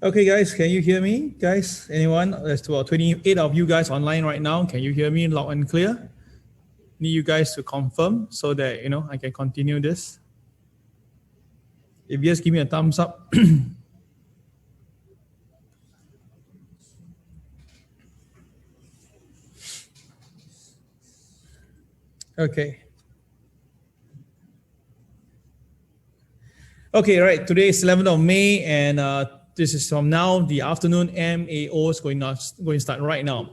Okay, guys, can you hear me? Guys, anyone? There's about 28 of you guys online right now. Can you hear me loud and clear? Need you guys to confirm so that, I can continue this. If yes, give me a thumbs up. Okay. Okay, right. Today is 11th of May, and this is from now, the afternoon MAO is going to start right now.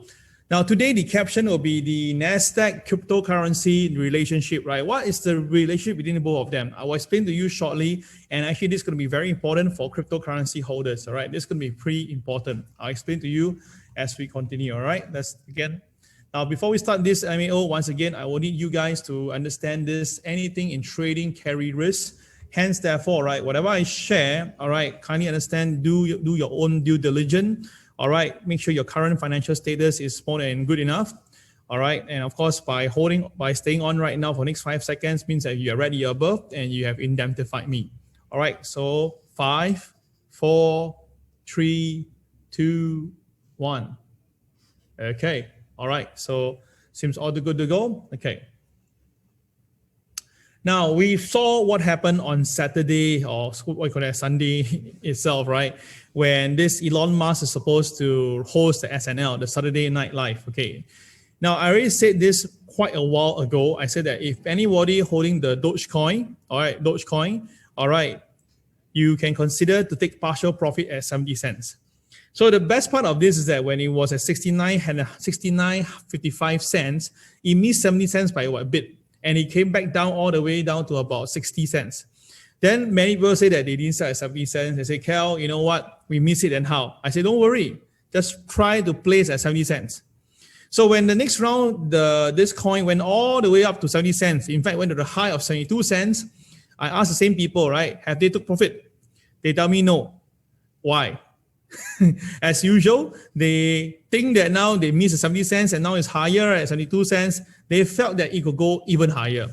Now, today, the caption will be the NASDAQ cryptocurrency relationship, right? What is the relationship between the both of them? I will explain to you shortly, and actually, this is going to be very important for cryptocurrency holders, all right? This is going to be pretty important. I'll explain to you as we continue, all right? Let's begin. Now, before we start this MAO, once again, I will need you guys to understand this. Anything in trading carry risk. Hence, therefore, right, whatever I share, all right, kindly understand, do your own due diligence, all right, make sure your current financial status is more than good enough, all right, and of course, by staying on right now for the next 5 seconds means that you are ready above and you have indemnified me, all right, so 5, 4, 3, 2, 1, okay, all right, so seems all good to go, okay. Now, we saw what happened on Saturday, or what you call it, Sunday itself, right? When this Elon Musk is supposed to host the SNL, the Saturday Night Live, okay? Now, I already said this quite a while ago. I said that if anybody holding the Dogecoin, all right, you can consider to take partial profit at 70 cents. So the best part of this is that when it was at 69.55 cents, it missed 70 cents by a bit. And it came back down all the way down to about 60 cents. Then many people say that they didn't sell at 70 cents. They say, Cal, you know what? We miss it and how? I say, don't worry. Just try to place at 70 cents. So when the next round, this coin went all the way up to 70 cents, in fact, went to the high of 72 cents, I asked the same people, right? Have they took profit? They tell me no. Why? As usual, they think that now they missed the 70 cents and now it's higher at 72 cents. They felt that it could go even higher.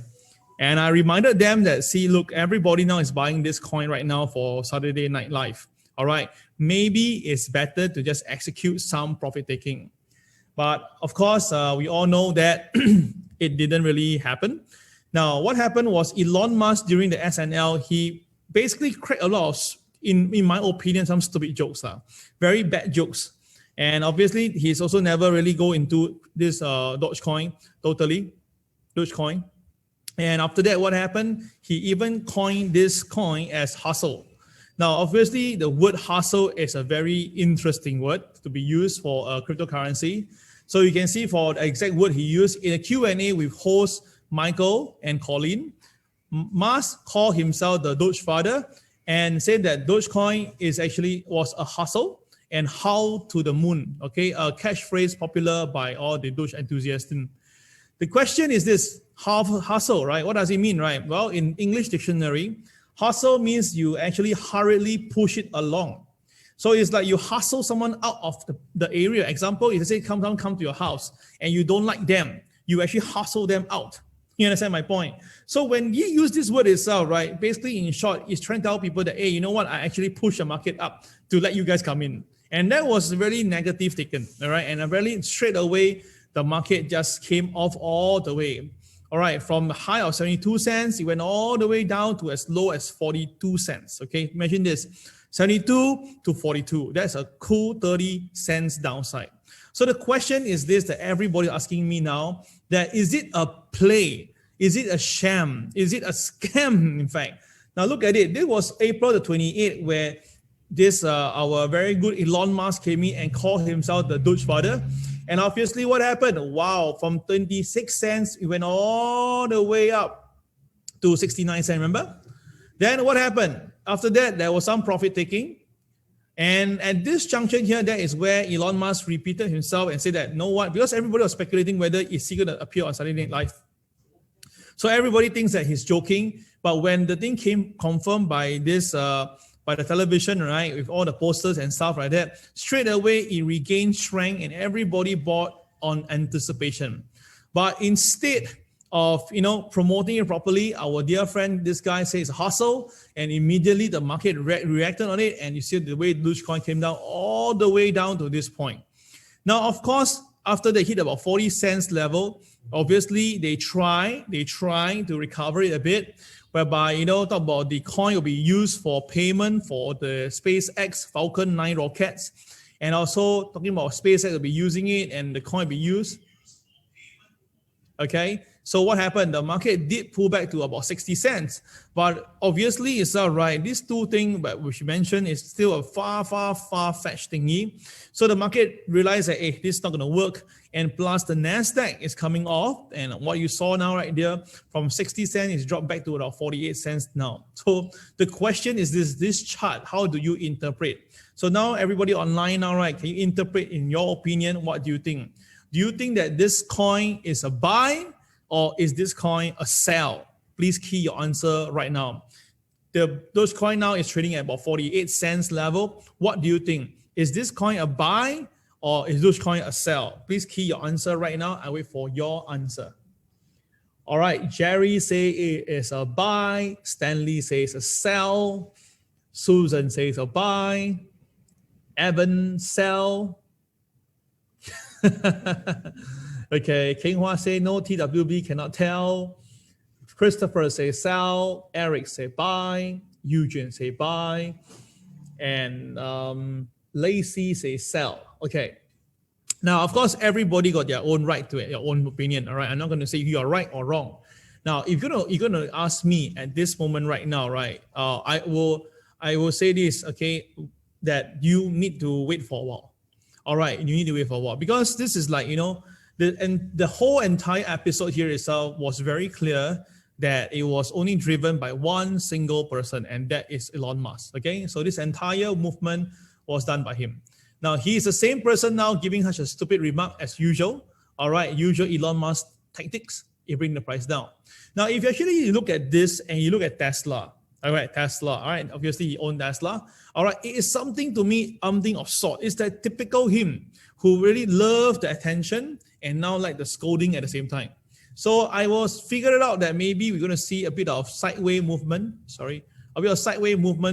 And I reminded them that, see, look, everybody now is buying this coin right now for Saturday Night Live. All right, maybe it's better to just execute some profit taking. But of course, we all know that it didn't really happen. Now, what happened was Elon Musk during the SNL, he basically created a lot of, in my opinion, some stupid jokes, very bad jokes. And obviously, he's also never really go into this Dogecoin, Dogecoin. And after that, what happened? He even coined this coin as hustle. Now, obviously, the word hustle is a very interesting word to be used for cryptocurrency. So you can see for the exact word he used in a Q&A with hosts Michael and Colin, Musk called himself the Doge father and said that Dogecoin was a hustle and how to the moon, okay? A catchphrase popular by all the Doge enthusiasts. The question is this, hustle, right? What does it mean, right? Well, in English dictionary, hustle means you actually hurriedly push it along. So it's like you hustle someone out of the area. Example, if they say come to your house and you don't like them, you actually hustle them out. You understand my point? So when you use this word itself, right, basically in short, it's trying to tell people that, hey, you know what, I actually push the market up to let you guys come in. And that was really negative taken, all right? And really straight away, the market just came off all the way. All right, from the high of 72 cents, it went all the way down to as low as 42 cents, okay? Imagine this, 72 to 42. That's a cool 30 cents downside. So the question is this that everybody asking me now, that is it a play? Is it a sham? Is it a scam, in fact? Now look at it. This was April the 28th where this our very good Elon Musk came in and called himself the Doge father. And obviously what happened? Wow, from 26 cents, it went all the way up to 69 cents, remember? Then what happened? After that, there was some profit taking. And at this junction here, that is where Elon Musk repeated himself and said that, you know what? Because everybody was speculating whether is he going to appear on Saturday Night Live. So everybody thinks that he's joking. But when the thing came confirmed by this, by the television, right, with all the posters and stuff like that, straight away it regained strength and everybody bought on anticipation. But instead of promoting it properly. Our dear friend, this guy says hustle, and immediately the market reacted on it, and you see the way Dogecoin came down all the way down to this point. Now, of course, after they hit about 40 cents level, obviously they trying to recover it a bit, whereby talk about the coin will be used for payment for the SpaceX Falcon 9 rockets, and also talking about SpaceX will be using it and the coin will be used. Okay, so what happened? The market did pull back to about 60 cents, but obviously it's not right. These two things that we should mention is still a far-fetched thingy. So the market realized that, hey, this is not going to work. And plus the NASDAQ is coming off. And what you saw now right there, from 60 cents, it's dropped back to about 48 cents now. So the question is this chart, how do you interpret? So now everybody online now, right, can you interpret in your opinion, what do you think? Do you think that this coin is a buy or is this coin a sell? Please key your answer right now. Those coin now is trading at about 48 cents level. What do you think? Is this coin a buy or is this coin a sell? Please key your answer right now. I wait for your answer. All right, Jerry say it is a buy. Stanley says a sell. Susan says a buy. Evan sell. Okay, King Hua say no, TWB cannot tell. Christopher say sell. Eric say buy. Eugene say buy. And Lacey say sell. Okay. Now, of course, everybody got their own right to it, their own opinion. All right. I'm not going to say you are right or wrong. Now, if you're gonna ask me at this moment right now, right? I will say this, okay, that you need to wait for a while. All right, you need to wait for a while, because this is like, the whole entire episode here itself was very clear that it was only driven by one single person, and that is Elon Musk. Okay, so this entire movement was done by him. Now, he is the same person now giving such a stupid remark as usual. All right, usual Elon Musk tactics, you bring the price down. Now, if you actually look at this and you look at Tesla, all right, Tesla, all right, obviously he owned Tesla. All right, it is something to me, something of sort. It's that typical him who really loved the attention and now like the scolding at the same time. So I was figured out that maybe we're going to see a bit of sideways movement,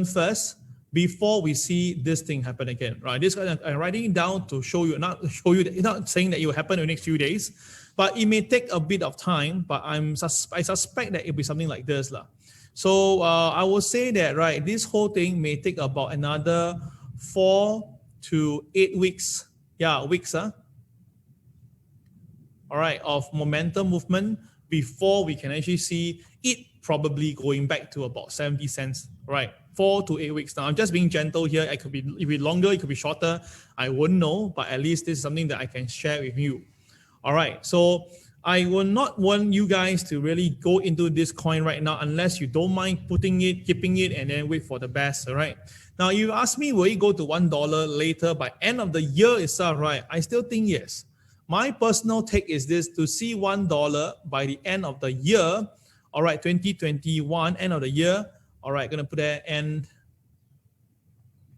first before we see this thing happen again, right? This I'm writing it down to show you, not saying that it will happen in the next few days, but it may take a bit of time, but I suspect that it'll be something like this. So I will say that, right, this whole thing may take about another 4 to 8 weeks. Yeah, weeks, all right, of momentum movement before we can actually see it probably going back to about 70 cents, right? 4 to 8 weeks. Now, I'm just being gentle here. It could be longer, it could be shorter. I wouldn't know, but at least this is something that I can share with you. All right, so I will not want you guys to really go into this coin right now unless you don't mind putting it, keeping it, and then wait for the best, all right? Now, you ask me, will it go to $1 later by end of the year itself, right? I still think yes. My personal take is this, to see $1 by the end of the year, all right, 2021, end of the year, all right, gonna put that end,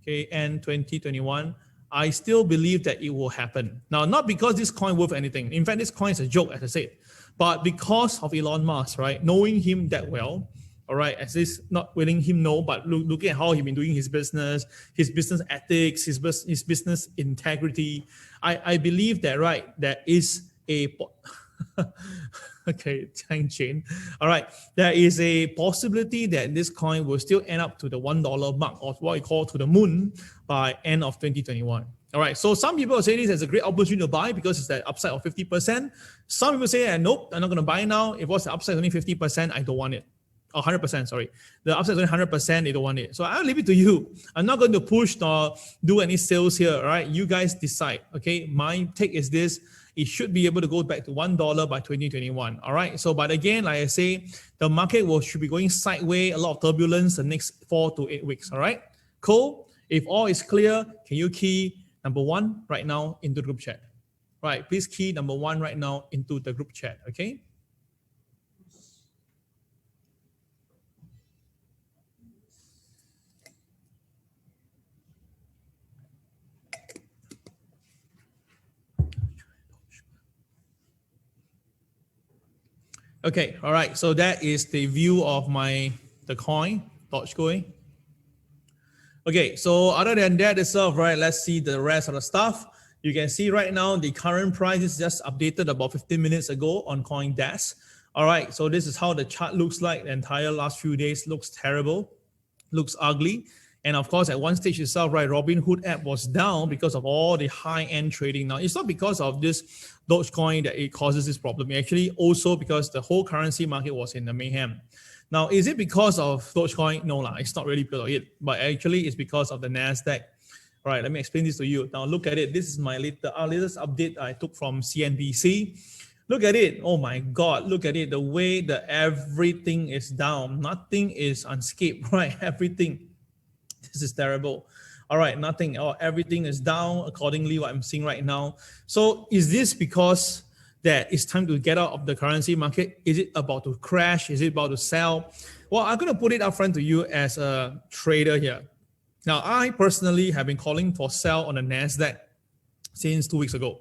okay, end 2021. I still believe that it will happen. Now, not because this coin worth anything. In fact, this coin is a joke, as I said, but because of Elon Musk, right? Knowing him that well, all right, at least not letting him know, but looking at how he's been doing his business ethics, his business integrity, I believe that, right, there is a okay, thank Jane. All right, there is a possibility that this coin will still end up to the $1 mark, or what we call to the moon, by end of 2021. All right, so some people say this as a great opportunity to buy because it's that upside of 50%. Some people say, nope, I'm not going to buy now. If what's the upside only 50%, I don't want it. 100%, sorry. The upside is only 100%, they don't want it. So I'll leave it to you. I'm not going to push or do any sales here, all right? You guys decide, okay? My take is this. It should be able to go back to $1 by 2021, all right? So, but again, like I say, the market should be going sideways, a lot of turbulence the next 4 to 8 weeks, all right? Cool. If all is clear, can you key number 1 right now into the group chat? Right, please key number 1 right now into the group chat, okay? Okay, all right. So that is the view of the coin, Dogecoin. Okay, so other than that itself, right, let's see the rest of the stuff. You can see right now the current price is just updated about 15 minutes ago on CoinDesk. All right, so this is how the chart looks like. The entire last few days looks terrible, looks ugly. And of course, at one stage itself, right, Robinhood app was down because of all the high-end trading. Now, it's not because of this Dogecoin that it causes this problem. Actually, also because the whole currency market was in the mayhem. Now, is it because of Dogecoin? No, it's not really because of it, but actually it's because of the NASDAQ. All right, let me explain this to you. Now, look at it. This is my latest update I took from CNBC. Look at it. Oh my God, look at it. The way that everything is down. Nothing is unscathed, right? Everything. This is terrible. All right, nothing. Everything is down accordingly, what I'm seeing right now. So is this because that it's time to get out of the currency market? Is it about to crash? Is it about to sell? Well, I'm going to put it up front to you as a trader here. Now, I personally have been calling for sell on the NASDAQ since 2 weeks ago.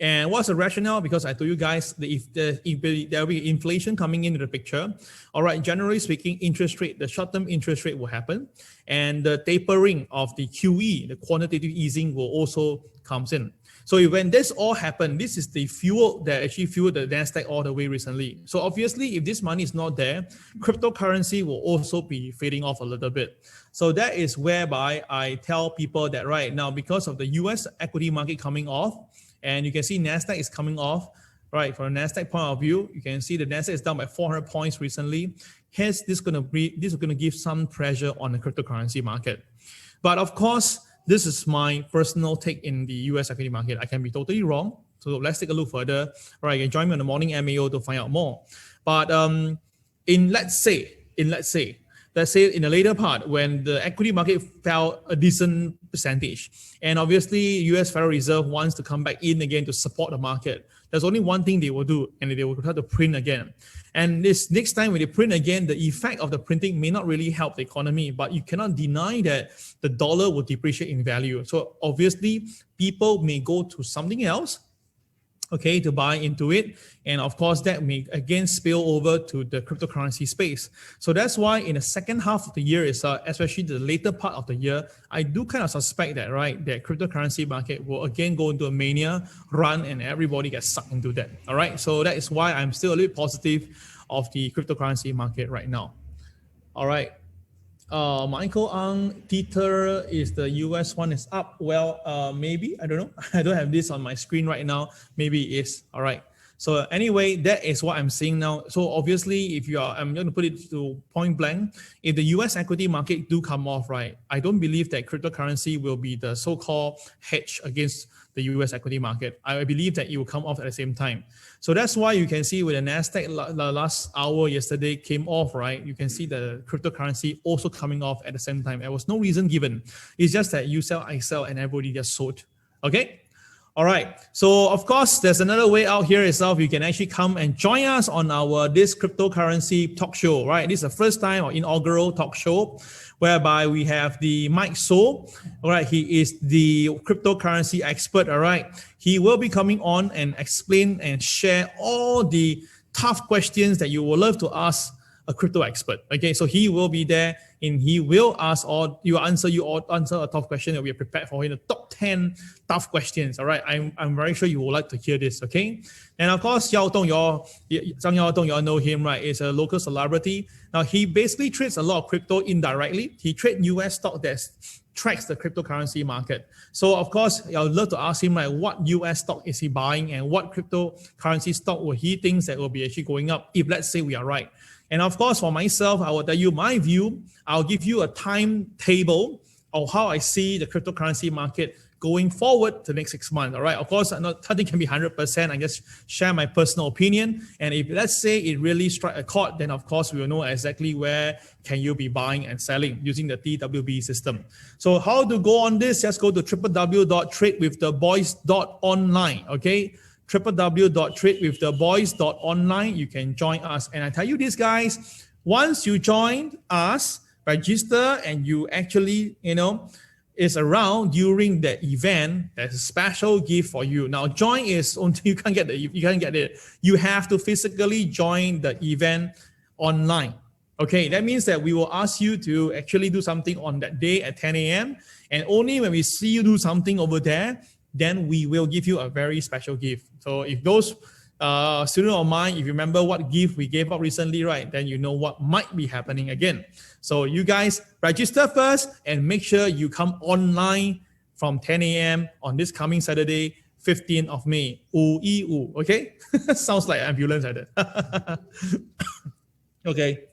And what's the rationale? Because I told you guys that if there will be inflation coming into the picture, all right, generally speaking, the short-term interest rate will happen. And the tapering of the QE, the quantitative easing, will also comes in. So when this all happened, this is the fuel that actually fueled the NASDAQ all the way recently. So obviously, if this money is not there, cryptocurrency will also be fading off a little bit. So that is whereby I tell people that right now, because of the US equity market coming off, and you can see NASDAQ is coming off, right? From a NASDAQ point of view, you can see the NASDAQ is down by 400 points recently. Hence, this is going to give some pressure on the cryptocurrency market. But of course, this is my personal take in the US equity market. I can be totally wrong. So let's take a look further. All right, you can join me on the morning MAO to find out more. But let's say in the later part, when the equity market fell a decent percentage, and obviously US Federal Reserve wants to come back in again to support the market, there's only one thing they will do, and they will try to print again. And this next time when they print again, the effect of the printing may not really help the economy, but you cannot deny that the dollar will depreciate in value. So obviously, people may go to something else, okay, to buy into it. And of course, that may again spill over to the cryptocurrency space. So that's why in the second half of the year, especially the later part of the year, I do kind of suspect that, right, that cryptocurrency market will again go into a mania run and everybody gets sucked into that. All right, so that is why I'm still a little positive of the cryptocurrency market right now. All right. Michael Ang, Tether is the US one is up. Well, maybe, I don't know. I don't have this on my screen right now. Maybe it is. All right. So anyway, that is what I'm seeing now. So obviously, I'm going to put it to point blank. If the US equity market do come off, right, I don't believe that cryptocurrency will be the so-called hedge against the US equity market. I believe that it will come off at the same time. So that's why you can see with the NASDAQ last hour yesterday came off, right? You can see the cryptocurrency also coming off at the same time. There was no reason given. It's just that you sell, I sell, and everybody just sold. Okay? All right. So of course, there's another way out here itself. You can actually come and join us on this cryptocurrency talk show, right? This is the first time or inaugural talk show whereby we have the Mike So. All right. He is the cryptocurrency expert. All right. He will be coming on and explain and share all the tough questions that you will love to ask a crypto expert. Okay. So he will be there and he will answer a tough question that we are prepared for in the top 10 tough questions. All right. I'm very sure you would like to hear this. Okay. And of course, Zhang Yaodong, you all know him, right? Is a local celebrity. Now he basically trades a lot of crypto indirectly. He trades US stock that tracks the cryptocurrency market. So of course, I would love to ask him, like, what US stock is he buying and what cryptocurrency stock will he thinks that will be actually going up if let's say we are right. And of course, for myself, I will tell you my view. I'll give you a timetable of how I see the cryptocurrency market going forward to the next 6 months. All right. Of course, nothing can be 100%. I just share my personal opinion. And if let's say it really strike a chord, then of course we will know exactly where can you be buying and selling using the TWB system. So how to go on this? Just go to www.tradewiththeboys.online. Okay. www.tradewiththeboys.online. You can join us. And I tell you this, guys, once you join us, register, and you actually, is around during the event, there's a special gift for you. Now, join is only you can't get it. You have to physically join the event online. Okay, that means that we will ask you to actually do something on that day at 10 a.m. And only when we see you do something over there, then we will give you a very special gift. So if those student of mine, if you remember what gift we gave out recently, right, then you know what might be happening again. So you guys register first and make sure you come online from 10 a.m. on this coming Saturday, 15th of May. Okay? Sounds like ambulance like that. Okay.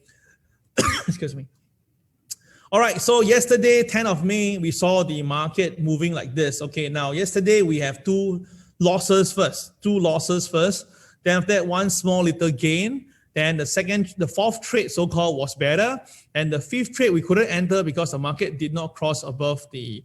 Excuse me. All right, so yesterday, 10th of May, we saw the market moving like this. Okay, now yesterday we have two losses first. Then after that, one small little gain. Then the fourth trade so-called was better. And the fifth trade we couldn't enter because the market did not cross above the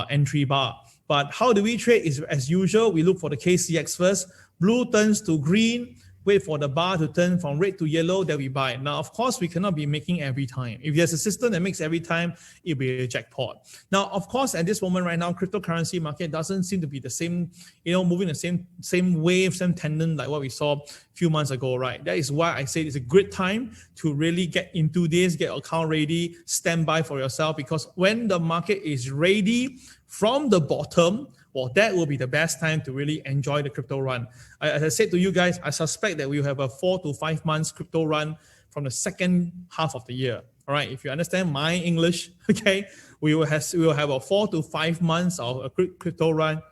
entry bar. But how do we trade? Is as usual, we look for the KCX first. Blue turns to green. Wait for the bar to turn from red to yellow, then we buy. Now, of course, we cannot be making every time. If there's a system that makes every time, it'll be a jackpot. Now, of course, at this moment right now, cryptocurrency market doesn't seem to be the same, moving the same wave, same tendon like what we saw a few months ago, right? That is why I say it's a great time to really get into this, get your account ready, stand by for yourself, because when the market is ready from the bottom, well, that will be the best time to really enjoy the crypto run. As I said to you guys, I suspect that we will have a 4 to 5 months crypto run from the second half of the year. All right, if you understand my English, okay, we will have a 4 to 5 months of a crypto run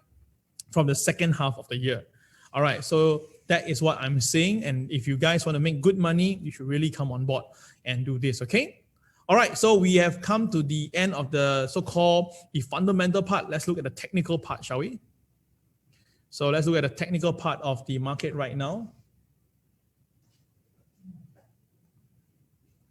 from the second half of the year. All right, so that is what I'm saying. And if you guys want to make good money, you should really come on board and do this, okay? All right, so we have come to the end of the so-called the fundamental part. Let's look at the technical part, shall we? So let's look at the technical part of the market right now.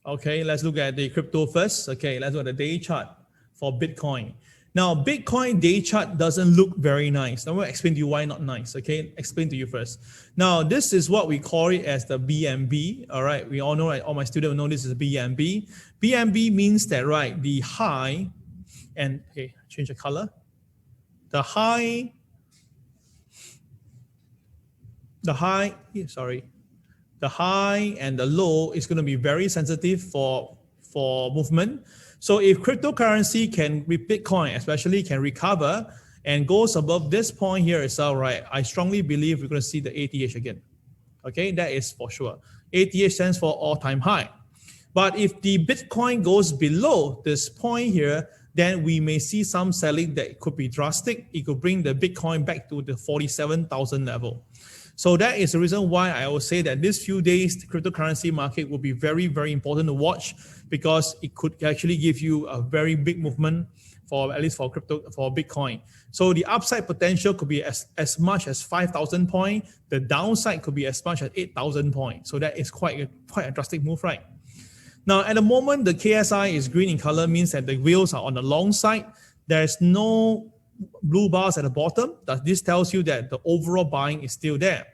Okay, let's look at the crypto first. Okay, let's look at the day chart for Bitcoin. Now, Bitcoin day chart doesn't look very nice. Now, I'm going to explain to you why not nice. Okay, explain to you first. Now, this is what we call it as the BNB. All right, we all know, right? All my students know this is BNB. BNB means that, right, the high, and okay, change the color. The high and the low is going to be very sensitive for movement. So if cryptocurrency with Bitcoin especially can recover and goes above this point here itself, right, I strongly believe we're going to see the ATH again. Okay, that is for sure. ATH stands for all-time high. But if the Bitcoin goes below this point here, then we may see some selling that could be drastic. It could bring the Bitcoin back to the 47,000 level. So that is the reason why I will say that these few days, the cryptocurrency market will be very, very important to watch, because it could actually give you a very big movement for Bitcoin. So the upside potential could be as much as 5,000 points. The downside could be as much as 8,000 points. So that is quite a drastic move, right? Now, at the moment, the KSI is green in color, means that the wheels are on the long side. There's no blue bars at the bottom. This tells you that the overall buying is still there.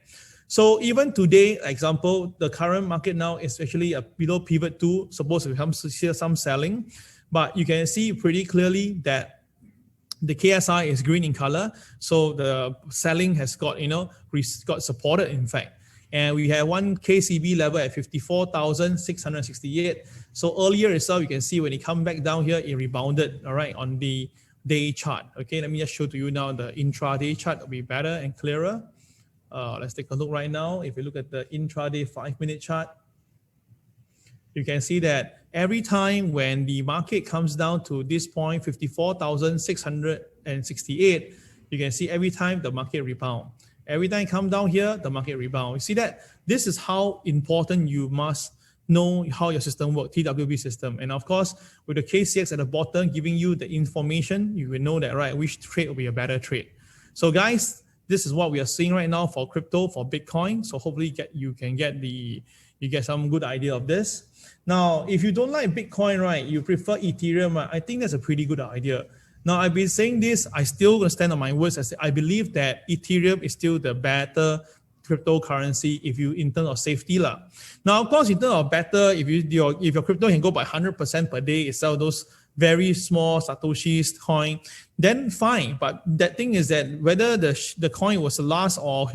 So even today, example, the current market now is actually a below pivot 2, supposed to see some selling, but you can see pretty clearly that the KSI is green in color. So the selling has got supported, in fact. And we have one KCB level at 54,668. So earlier itself, you can see when it come back down here, it rebounded, all right, on the day chart. Okay, let me just show to you now the intraday chart. Will be better and clearer. Let's take a look right now. If you look at the intraday 5-minute chart, you can see that every time when the market comes down to this point, 54,668, you can see every time the market rebound. Every time it comes down here, the market rebound. You see that? This is how important you must know how your system works, TWB system. And of course, with the KCX at the bottom giving you the information, you will know that, right, which trade will be a better trade. So guys, this is what we are seeing right now for crypto, for Bitcoin. So hopefully you get some good idea of this. Now, if you don't like Bitcoin, right, you prefer Ethereum, right, I think that's a pretty good idea. Now, I've been saying this, I still going to stand on my words. I believe that Ethereum is still the better cryptocurrency in terms of safety. Now, of course, in terms of better, if your crypto can go by 100% per day itself, those very small Satoshi's coin, then fine. But that thing is that whether the coin was the last, or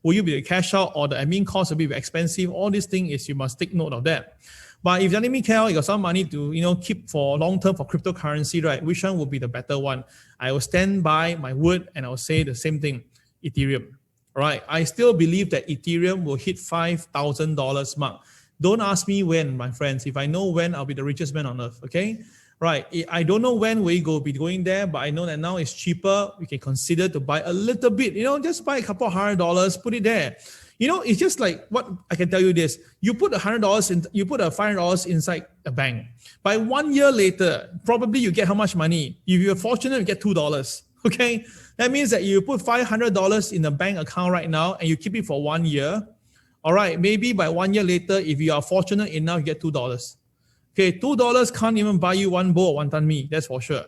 will you be the cash out, or the admin cost will be expensive, all these things is you must take note of that. But if you're telling me, Cal, you got some money to keep for long term for cryptocurrency, right? Which one will be the better one? I will stand by my word and I will say the same thing: Ethereum. All right. I still believe that Ethereum will hit $5,000 mark. Don't ask me when, my friends. If I know when, I'll be the richest man on earth. Okay. Right. I don't know when we go be going there, but I know that now it's cheaper. We can consider to buy a little bit. Just buy a couple of $100, put it there. It's just like what I can tell you this. You put $100 in, you put $500 inside a bank. By 1 year later, probably you get how much money? If you're fortunate, you get $2. Okay. That means that you put $500 in a bank account right now and you keep it for 1 year. All right. Maybe by 1 year later, if you are fortunate enough, you get $2. Okay. $2 can't even buy you one bowl of wonton mee. That's for sure.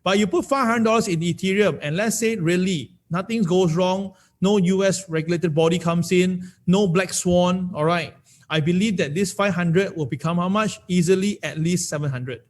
But you put $500 in Ethereum and let's say really nothing goes wrong. No US regulated body comes in, no black swan, all right. I believe that this 500 will become how much? Easily at least 700.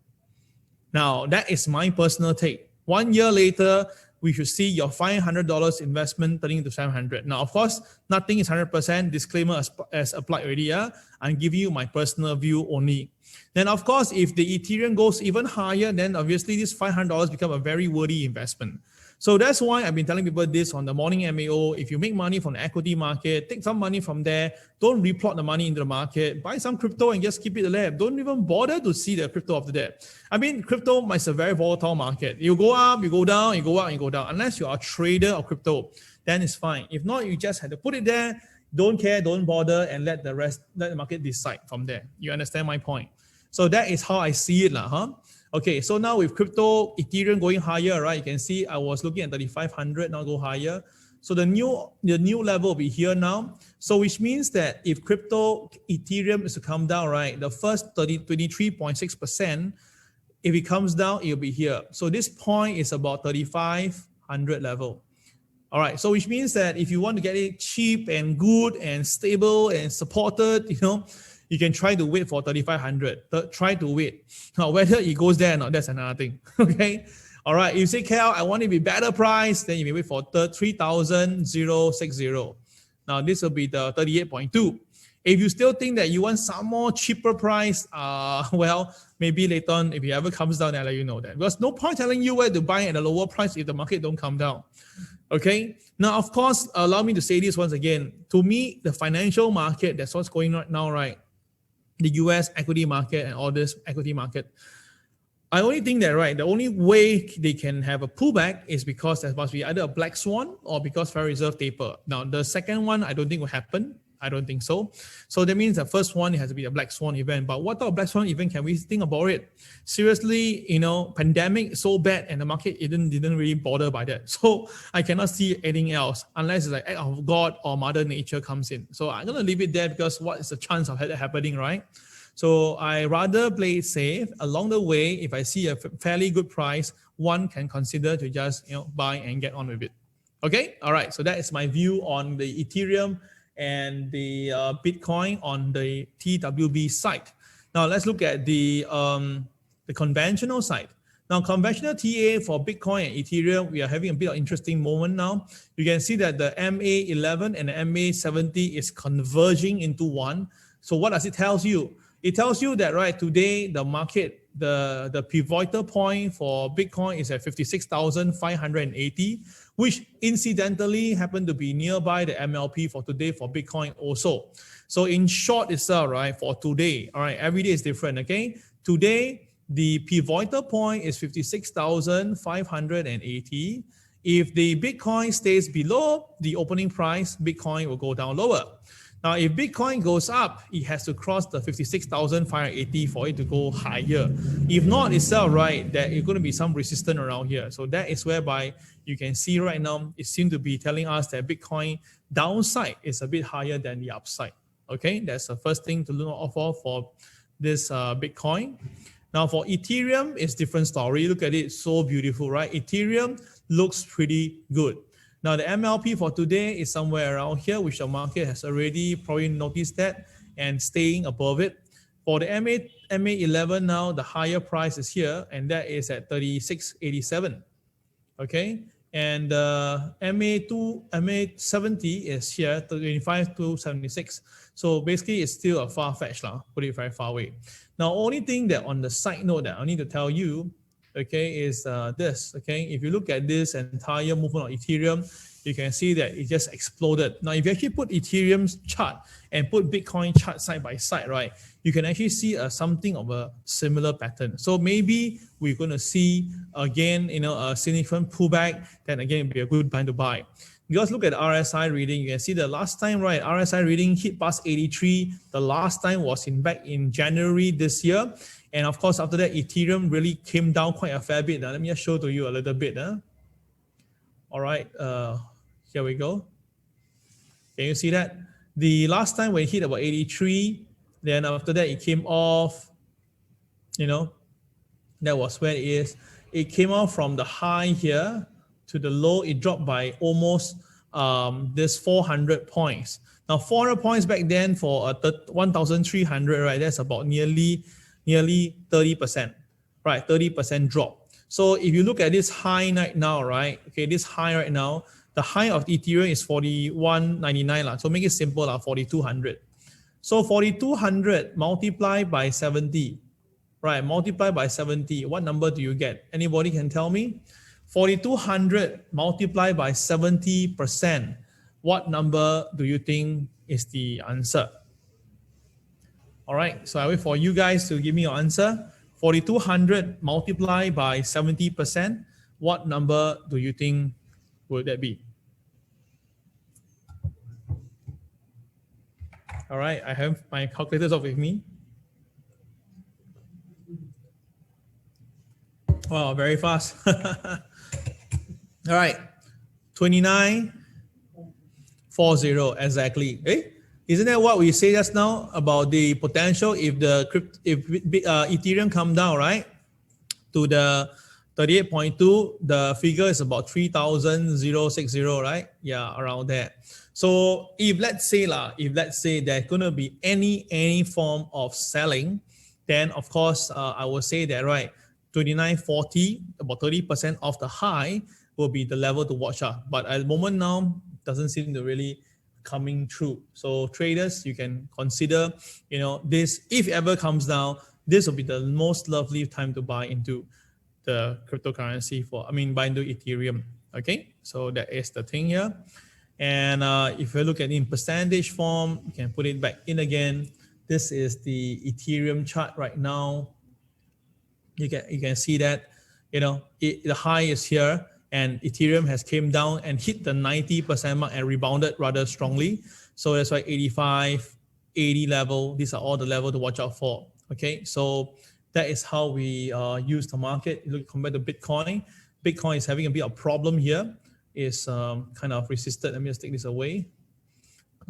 Now, that is my personal take. 1 year later, we should see your $500 investment turning into 700. Now, of course, nothing is 100%. Disclaimer as applied already. Yeah? I'm giving you my personal view only. Then, of course, if the Ethereum goes even higher, then obviously this $500 become a very worthy investment. So that's why I've been telling people this on the morning MAO. If you make money from the equity market, take some money from there. Don't replot the money into the market. Buy some crypto and just keep it there. Don't even bother to see the crypto after that. I mean, crypto is a very volatile market. You go up, you go down, you go up, you go down. Unless you are a trader of crypto, then it's fine. If not, you just have to put it there. Don't care, don't bother, and let the market decide from there. You understand my point? So that is how I see it, huh? Okay, so now with crypto, Ethereum going higher, right? You can see I was looking at 3,500, now go higher. So the new level will be here now. So which means that if crypto Ethereum is to come down, right, the first 23.6%, if it comes down, it will be here. So this point is about 3,500 level. All right, so which means that if you want to get it cheap and good and stable and supported, you can try to wait for 3,500. Try to wait. Now, whether it goes there or not, that's another thing. Okay. All right. If you say, Cal, I want it to be better price, then you may wait for 3,060. Now, this will be the 38.2. If you still think that you want some more cheaper price, well, maybe later on, if it ever comes down, I'll let you know that. Because no point telling you where to buy at a lower price if the market don't come down. Okay. Now, of course, allow me to say this once again. To me, the financial market, that's what's going right now, right? The US equity market and all this equity market. I only think that, right, the only way they can have a pullback is because there must be either a black swan or because Federal Reserve taper. Now, the second one, I don't think will happen. I don't think so. So that means the first one, it has to be a black swan event. But what type of black swan event can we think about it? Seriously, pandemic so bad and the market didn't really bother by that. So I cannot see anything else unless it's like act of God or Mother Nature comes in. So I'm going to leave it there because what is the chance of that happening, right? So I rather play it safe. Along the way, if I see a fairly good price, one can consider to just buy and get on with it. Okay, all right. So that is my view on the Ethereum and the Bitcoin on the TWB side. Now let's look at the conventional side. Now conventional TA for Bitcoin and Ethereum, we are having a bit of interesting moment now. You can see that the MA11 and the MA70 is converging into one. So what does it tell you? It tells you that right today the market, the pivotal point for Bitcoin is at 56,580, which incidentally happened to be nearby the MLP for today for Bitcoin also. So in short itself, right, for today, all right, every day is different, okay? Today, the pivotal point is 56,580. If the Bitcoin stays below the opening price, Bitcoin will go down lower. Now, if Bitcoin goes up, it has to cross the 56,580 for it to go higher. If not itself, right, there is going to be some resistance around here. So that is whereby you can see right now, it seems to be telling us that Bitcoin downside is a bit higher than the upside. Okay, that's the first thing to look for this Bitcoin. Now for Ethereum, it's different story. Look at it, so beautiful, right? Ethereum looks pretty good. Now, the MLP for today is somewhere around here, which the market has already probably noticed that and staying above it. For the MA11 now, the higher price is here, and that is at 36.87. Okay, and MA70 is here, 25.76. So basically, it's still a far-fetched lah. Put it very far away. Now, only thing that on the side note that I need to tell you, okay, is this. Okay, if you look at this entire movement of Ethereum, you can see that it just exploded. Now, if you actually put Ethereum's chart and put Bitcoin chart side by side, right, you can actually see something of a similar pattern. So maybe we're going to see again, a significant pullback. Then again, it'll be a good time to buy. Because look at the RSI reading, you can see the last time, right, RSI reading hit past 83. The last time was back in January this year. And of course, after that, Ethereum really came down quite a fair bit. Now, let me just show to you a little bit. All right, here we go. Can you see that? The last time when it hit about 83, then after that, it came off, that was where it is. It came off from the high here to the low. It dropped by almost this 400 points. Now, 400 points back then for 1,300, right? That's about nearly 30%, right? 30% drop. So if you look at this high right now, right? Okay, this high right now, the high of Ethereum is 41.99. So make it simple, 4,200. So 4,200 multiplied by 70, right? Multiplied by 70. What number do you get? Anybody can tell me? 4,200 multiplied by 70%. What number do you think is the answer? All right, so I wait for you guys to give me your answer. 4,200 multiplied by 70%. What number do you think would that be? All right, I have my calculators up with me. Wow, very fast. All right, 29.40 exactly. Isn't that what we say just now about the potential if Ethereum come down, right, to the 38.2, the figure is about 3,060, right? Yeah, around that. So if let's say there's gonna be any form of selling, then of course I will say that, right, 29.40, about 30% of the high will be the level to watch out. But at the moment now, doesn't seem to really coming through. So traders, you can consider, this, if it ever comes down, this will be the most lovely time to buy into the cryptocurrency buy into Ethereum. Okay, so that is the thing here. And if you look at it in percentage form, you can put it back in again. This is the Ethereum chart right now. You can see that, the high is here, and Ethereum has came down and hit the 90% mark and rebounded rather strongly. So that's why 85, 80 level, these are all the level to watch out for. Okay, so that is how we use the market. Look, compared to Bitcoin, Bitcoin is having a bit of problem here. It's kind of resisted. Let me just take this away.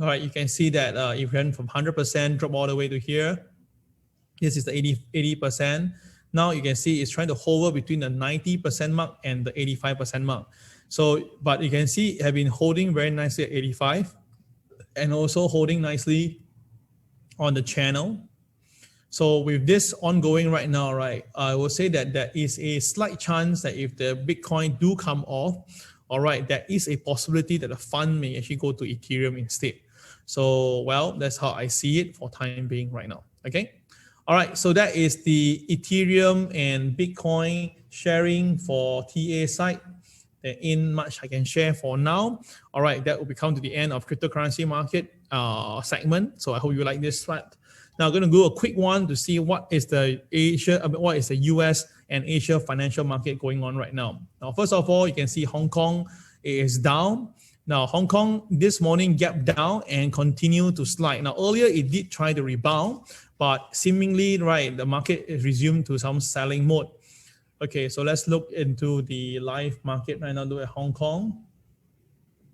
All right, you can see that it went from 100% drop all the way to here. This is the 80%. Now you can see it's trying to hover between the 90% mark and the 85% mark. So, but you can see it have been holding very nicely at 85 and also holding nicely on the channel. So with this ongoing right now, right, I will say that there is a slight chance that if the Bitcoin do come off, all right, there is a possibility that the fund may actually go to Ethereum instead. So, well, that's how I see it for time being right now. Okay. All right, so that is the Ethereum and Bitcoin sharing for TA side. There ain't much I can share for now. All right, that will come to the end of cryptocurrency market segment. So I hope you like this slide. Now I'm going to do a quick one to see what is the US and Asia financial market going on right now. Now, first of all, you can see Hong Kong is down. Now, Hong Kong this morning gapped down and continued to slide. Now, earlier it did try to rebound, but seemingly, right, the market is resumed to some selling mode. Okay, so let's look into the live market right now. Look at Hong Kong.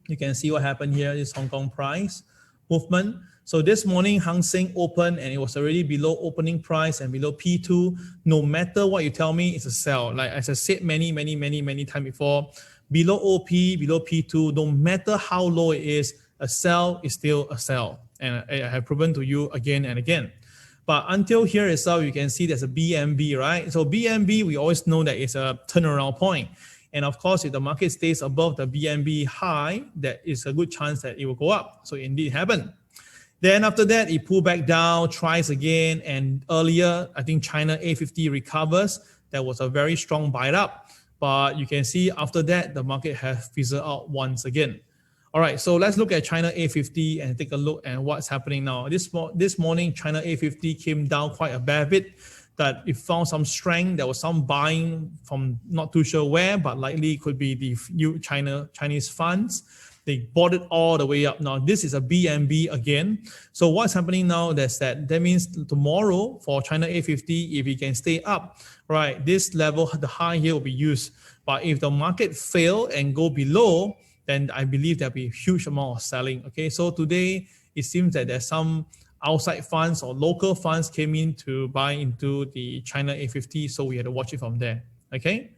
You can see what happened here. This Hong Kong price movement. So this morning, Hang Seng opened and it was already below opening price and below P2. No matter what you tell me, it's a sell. Like as I said many times before, below OP, below P2, no matter how low it is, a sell is still a sell. And I have proven to you again and again. But until here itself, you can see there's a BNB, right? So BNB, we always know that it's a turnaround point. And of course, if the market stays above the BNB high, that is a good chance that it will go up. So indeed happened. Then after that, it pulled back down, tries again. And earlier, I think China A50 recovers. That was a very strong buy up. But you can see after that, the market has fizzled out once again. All right, so let's look at China A50 and take a look at what's happening now. This morning, China A50 came down quite a bit, that it found some strength. There was some buying from not too sure where, but likely it could be the Chinese funds. They bought it all the way up. Now, this is a BNB again. So what's happening now is that means tomorrow for China A50, if it can stay up, right, this level, the high here will be used. But if the market fail and go below, then I believe there'll be a huge amount of selling. Okay, so today it seems that there's some outside funds or local funds came in to buy into the China A50, so we had to watch it from there. Okay,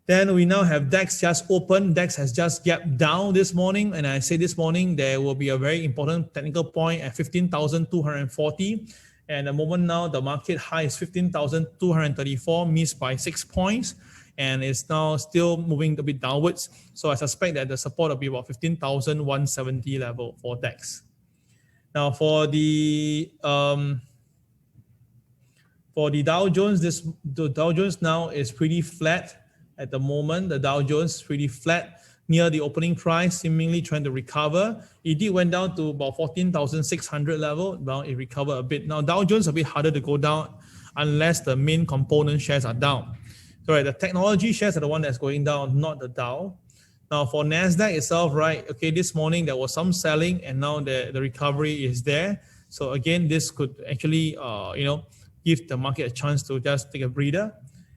then we now have DAX just open. DAX has just gapped down this morning, and I say this morning there will be a very important technical point at 15,240. And the moment now, the market high is 15,234, missed by 6 points. And it's now still moving a bit downwards. So I suspect that the support will be about 15,170 level for DAX. Now for the Dow Jones, the Dow Jones now is pretty flat at the moment. The Dow Jones is pretty flat near the opening price, seemingly trying to recover. It did went down to about 14,600 level. Now it recovered a bit. Now Dow Jones a bit harder to go down unless the main component shares are down. So the technology shares are the one that's going down, not the Dow. Now for NASDAQ itself, right, okay, this morning there was some selling and now the recovery is there. So again, this could actually, give the market a chance to just take a breather.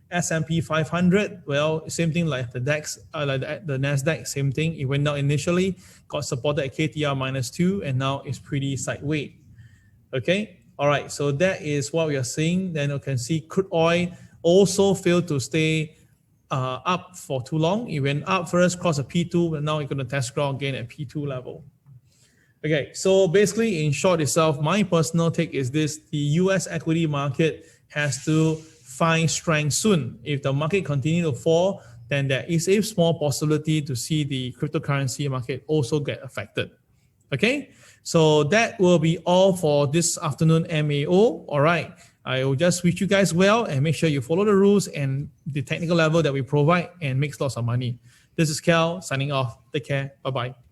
S&P 500, well, same thing like the DAX, like the NASDAQ, same thing. It went down initially, got supported at KTR -2, and now it's pretty sideways. Okay, all right, so that is what we are seeing. Then you can see crude oil also failed to stay up for too long. It went up first, crossed a P2, but now it's going to test ground again at P2 level. Okay, so basically in short itself, my personal take is this: the US equity market has to find strength soon. If the market continue to fall, then there is a small possibility to see the cryptocurrency market also get affected. Okay, so that will be all for this afternoon MAO. All right, I will just wish you guys well and make sure you follow the rules and the technical level that we provide and make lots of money. This is Cal signing off. Take care. Bye-bye.